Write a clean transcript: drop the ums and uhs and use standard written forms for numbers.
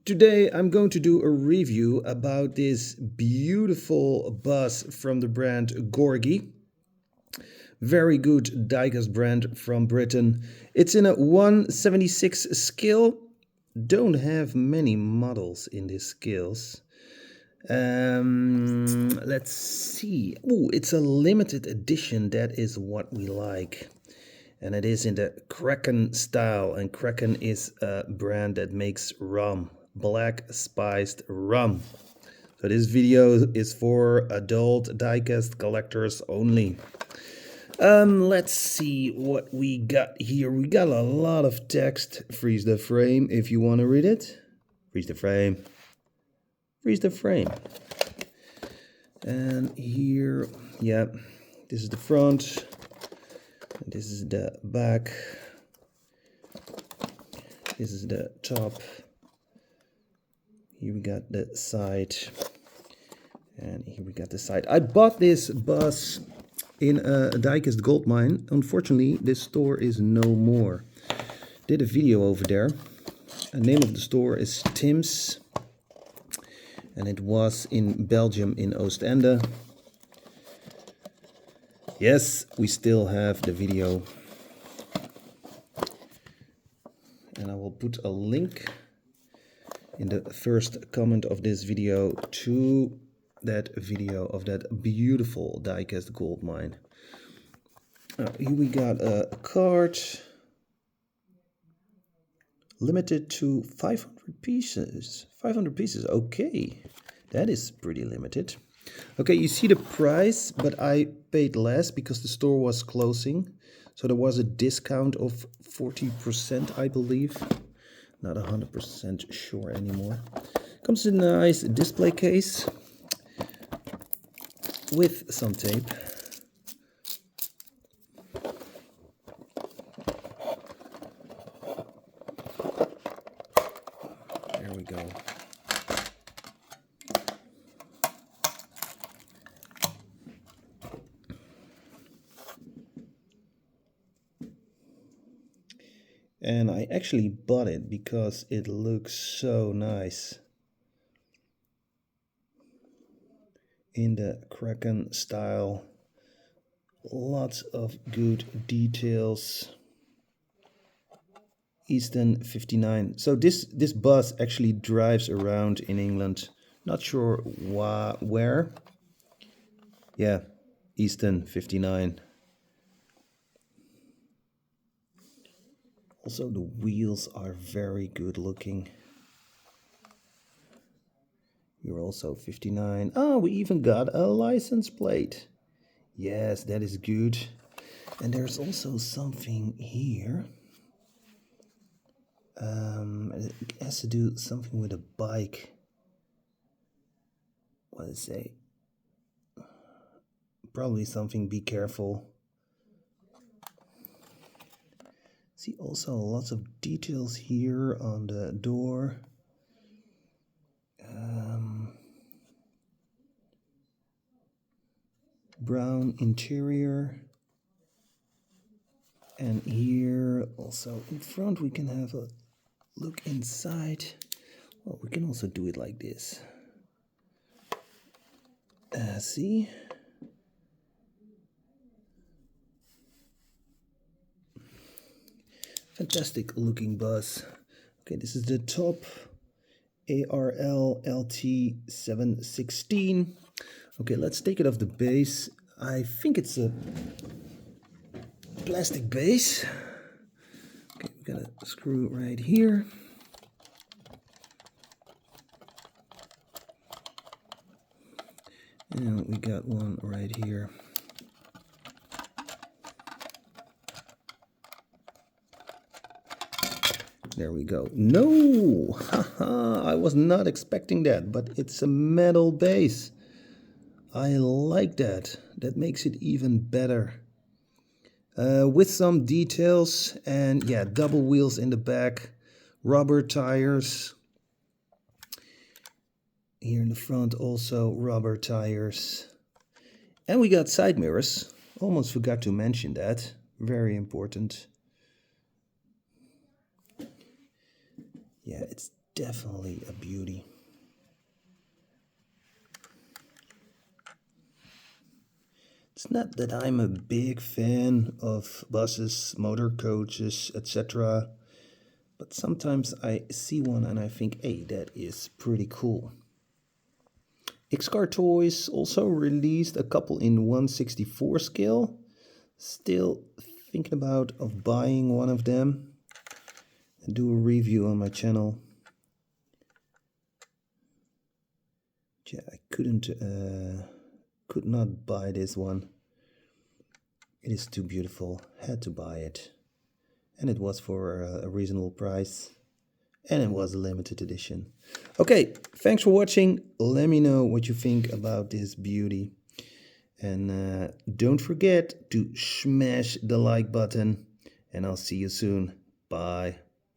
Today I'm going to do a review about this beautiful bus from the brand Corgi. Very good diecast brand from Britain. It's in a 1/76 scale. Don't have many models in this scales. Let's see. Oh, it's a limited edition. That is what we like. And it is in the Kraken style. And Kraken is a brand that makes rum. Black spiced rum. So this video is for adult diecast collectors only. Let's see what we got here. We got a lot of text. Freeze the frame if you want to read it. Freeze the frame. Freeze the frame. And here, yeah, this is the front. And this is the back. This is the top. Here we got the side. And here we got the side. I bought this bus in a Diecast gold mine. Unfortunately, this store is no more. Did a video over there. The name of the store is Tim's. And it was in Belgium, in Oostende. Yes, we still have the video. And I will put a link in the first comment of this video to that video of that beautiful diecast gold mine. Here we got a card. Limited to 500 pieces. 500 pieces, okay. That is pretty limited. Okay, you see the price, but I paid less because the store was closing. So there was a discount of 40%, I believe. Not 100% sure anymore. Comes in a nice display case with some tape. There we go. And I actually bought it because it looks so nice. In the Kraken style. Lots of good details. Easton 59. So this bus actually drives around in England. Not sure where. Yeah, Easton 59. Also, the wheels are very good looking. You're also 59. Oh, we even got a license plate. Yes, that is good. And there's also something here. It has to do something with a bike. What does it say? Probably something, be careful. See also lots of details here on the door. Brown interior. And here also in front we can have a look inside. Well, we can also do it like this. See? Fantastic looking bus. Okay, this is the top. ARL LT 716. Okay, let's take it off the base. I think it's a plastic base. Okay, we got a screw right here. And we got one right here. There we go. No! Haha, I was not expecting that, but it's a metal base. I like that. That makes it even better. With some details and yeah, double wheels in the back, rubber tires. Here in the front also rubber tires. And we got side mirrors. Almost forgot to mention that. Very important. Yeah, it's definitely a beauty. It's not that I'm a big fan of buses, motor coaches, etc. But sometimes I see one and I think, hey, that is pretty cool. X-Car Toys also released a couple in 1/64 scale. Still thinking about of buying one of them and do a review on my channel. Yeah, I could not buy this one. It is too beautiful. Had to buy it. And it was for a reasonable price. And it was a limited edition. Okay, thanks for watching. Let me know what you think about this beauty. And don't forget to smash the like button. And I'll see you soon. Bye.